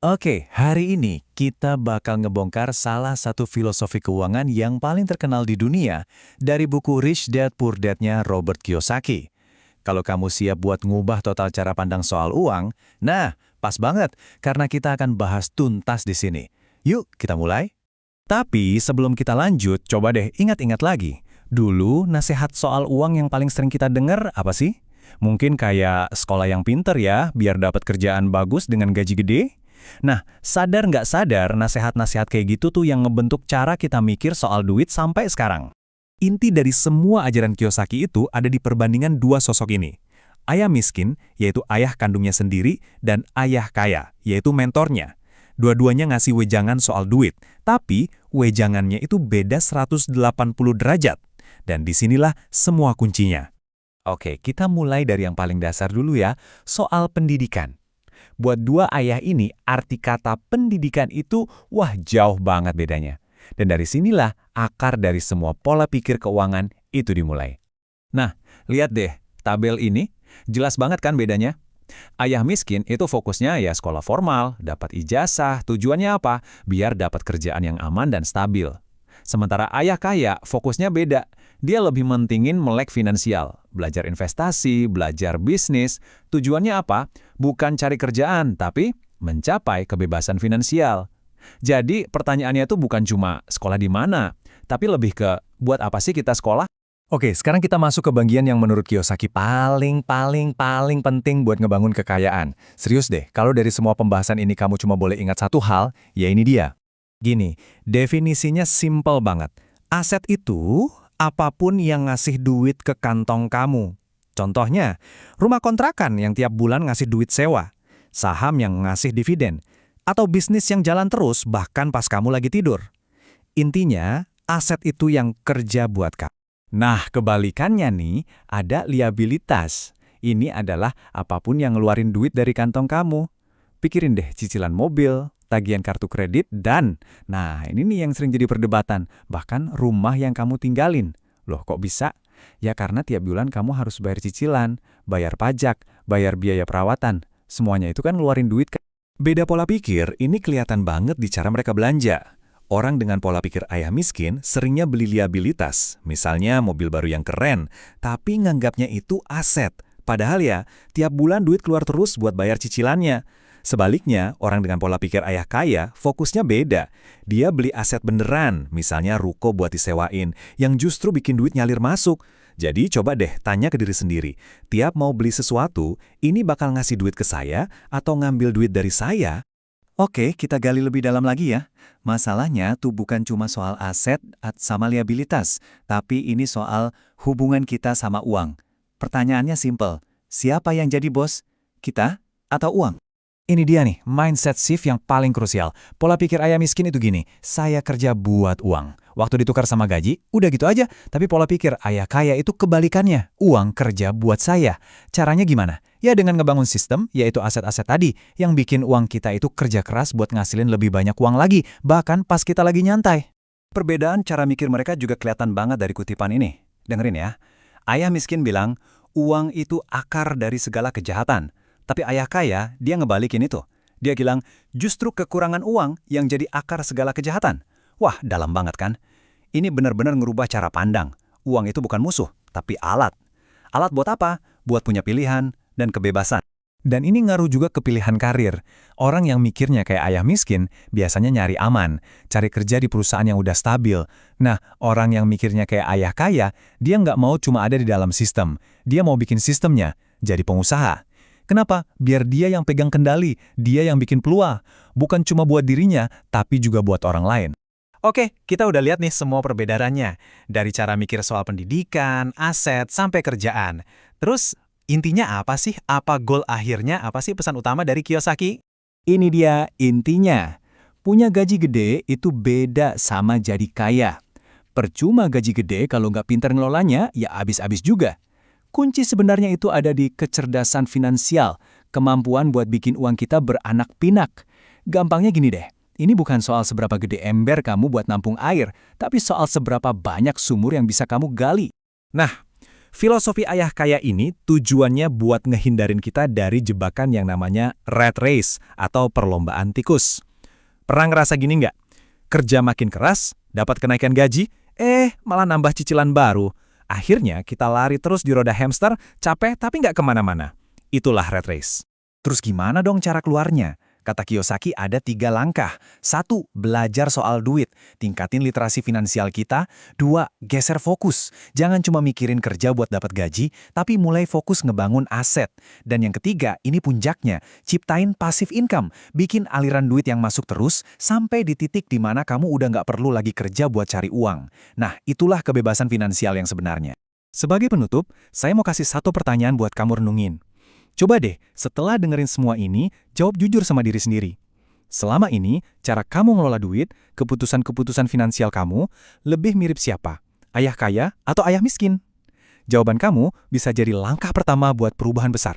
Oke, hari ini kita bakal ngebongkar salah satu filosofi keuangan yang paling terkenal di dunia dari buku Rich Dad Poor Dad-nya Robert Kiyosaki. Kalau kamu siap buat ngubah total cara pandang soal uang, nah, pas banget karena kita akan bahas tuntas di sini. Yuk, kita mulai. Tapi sebelum kita lanjut, coba deh ingat-ingat lagi. Dulu, nasihat soal uang yang paling sering kita dengar apa sih? Mungkin kayak sekolah yang pinter ya, biar dapat kerjaan bagus dengan gaji gede. Nah, sadar nggak sadar, nasihat-nasihat kayak gitu tuh yang ngebentuk cara kita mikir soal duit sampai sekarang. Inti dari semua ajaran Kiyosaki itu ada di perbandingan dua sosok ini. Ayah miskin, yaitu ayah kandungnya sendiri, dan ayah kaya, yaitu mentornya. Dua-duanya ngasih wejangan soal duit, tapi wejangannya itu beda 180 derajat. Dan disinilah semua kuncinya. Oke, kita mulai dari yang paling dasar dulu ya, soal pendidikan. Buat dua ayah ini, arti kata pendidikan itu, wah jauh banget bedanya. Dan dari sinilah akar dari semua pola pikir keuangan itu dimulai. Nah, lihat deh, tabel ini, jelas banget kan bedanya? Ayah miskin itu fokusnya ya sekolah formal, dapat ijazah, tujuannya apa? Biar dapat kerjaan yang aman dan stabil. Sementara ayah kaya, fokusnya beda. Dia lebih mentingin melek finansial, belajar investasi, belajar bisnis. Tujuannya apa? Bukan cari kerjaan, tapi mencapai kebebasan finansial. Jadi pertanyaannya tuh bukan cuma sekolah di mana, tapi lebih ke buat apa sih kita sekolah? Oke, sekarang kita masuk ke bagian yang menurut Kiyosaki paling penting buat ngebangun kekayaan. Serius deh, kalau dari semua pembahasan ini kamu cuma boleh ingat satu hal, ya ini dia. Gini, definisinya simple banget. Aset itu apapun yang ngasih duit ke kantong kamu. Contohnya, rumah kontrakan yang tiap bulan ngasih duit sewa, saham yang ngasih dividen, atau bisnis yang jalan terus bahkan pas kamu lagi tidur. Intinya, aset itu yang kerja buat kamu. Nah, kebalikannya nih, ada liabilitas. Ini adalah apapun yang ngeluarin duit dari kantong kamu. Pikirin deh cicilan mobil, tagihan kartu kredit, dan, nah ini nih yang sering jadi perdebatan, bahkan rumah yang kamu tinggalin. Loh kok bisa? Ya karena tiap bulan kamu harus bayar cicilan, bayar pajak, bayar biaya perawatan. Semuanya itu kan ngeluarin duit kan? Beda pola pikir, ini kelihatan banget di cara mereka belanja. Orang dengan pola pikir ayah miskin seringnya beli liabilitas, misalnya mobil baru yang keren, tapi nganggapnya itu aset. Padahal ya, tiap bulan duit keluar terus buat bayar cicilannya. Sebaliknya, orang dengan pola pikir ayah kaya fokusnya beda. Dia beli aset beneran, misalnya ruko buat disewain, yang justru bikin duit nyalir masuk. Jadi coba deh tanya ke diri sendiri, tiap mau beli sesuatu, ini bakal ngasih duit ke saya atau ngambil duit dari saya? Oke, kita gali lebih dalam lagi ya. Masalahnya tuh bukan cuma soal aset sama liabilitas, tapi ini soal hubungan kita sama uang. Pertanyaannya simple, siapa yang jadi bos? Kita atau uang? Ini dia nih, mindset shift yang paling krusial. Pola pikir ayah miskin itu gini, saya kerja buat uang. Waktu ditukar sama gaji, udah gitu aja. Tapi pola pikir ayah kaya itu kebalikannya, uang kerja buat saya. Caranya gimana? Ya dengan ngebangun sistem, yaitu aset-aset tadi, yang bikin uang kita itu kerja keras buat ngasilin lebih banyak uang lagi, bahkan pas kita lagi nyantai. Perbedaan cara mikir mereka juga kelihatan banget dari kutipan ini. Dengerin ya, ayah miskin bilang, uang itu akar dari segala kejahatan. Tapi ayah kaya, dia ngebalikin itu. Dia bilang, justru kekurangan uang yang jadi akar segala kejahatan. Wah, dalam banget kan? Ini benar-benar ngerubah cara pandang. Uang itu bukan musuh, tapi alat. Alat buat apa? Buat punya pilihan dan kebebasan. Dan ini ngaruh juga ke pilihan karir. Orang yang mikirnya kayak ayah miskin, biasanya nyari aman, cari kerja di perusahaan yang udah stabil. Nah, orang yang mikirnya kayak ayah kaya, dia nggak mau cuma ada di dalam sistem. Dia mau bikin sistemnya, jadi pengusaha. Kenapa? Biar dia yang pegang kendali, dia yang bikin peluang. Bukan cuma buat dirinya, tapi juga buat orang lain. Oke, kita udah lihat nih semua perbedaannya. Dari cara mikir soal pendidikan, aset, sampai kerjaan. Terus, intinya apa sih? Apa goal akhirnya? Apa sih pesan utama dari Kiyosaki? Ini dia intinya. Punya gaji gede itu beda sama jadi kaya. Percuma gaji gede kalau nggak pintar ngelolanya, ya habis-habis juga. Kunci sebenarnya itu ada di kecerdasan finansial, kemampuan buat bikin uang kita beranak pinak. Gampangnya gini deh, ini bukan soal seberapa gede ember kamu buat nampung air, tapi soal seberapa banyak sumur yang bisa kamu gali. Nah, Filosofi ayah kaya ini tujuannya buat ngehindarin kita dari jebakan yang namanya rat race atau perlombaan tikus. Pernah ngerasa gini nggak? Kerja makin keras, dapat kenaikan gaji, malah nambah cicilan baru. Akhirnya kita lari terus di roda hamster, capek tapi nggak kemana-mana. Itulah rat race. Terus gimana dong cara keluarnya? Kata Kiyosaki ada 3 langkah. 1. Belajar soal duit. Tingkatin literasi finansial kita. 2. Geser fokus. Jangan cuma mikirin kerja buat dapat gaji, tapi mulai fokus ngebangun aset. Dan yang ketiga, ini puncaknya. Ciptain passive income. Bikin aliran duit yang masuk terus, sampai di titik di mana kamu udah nggak perlu lagi kerja buat cari uang. Nah, itulah kebebasan finansial yang sebenarnya. Sebagai penutup, saya mau kasih satu pertanyaan buat kamu renungin. Coba deh, setelah dengerin semua ini, jawab jujur sama diri sendiri. Selama ini, cara kamu ngelola duit, keputusan-keputusan finansial kamu, lebih mirip siapa? Ayah kaya atau ayah miskin? Jawaban kamu bisa jadi langkah pertama buat perubahan besar.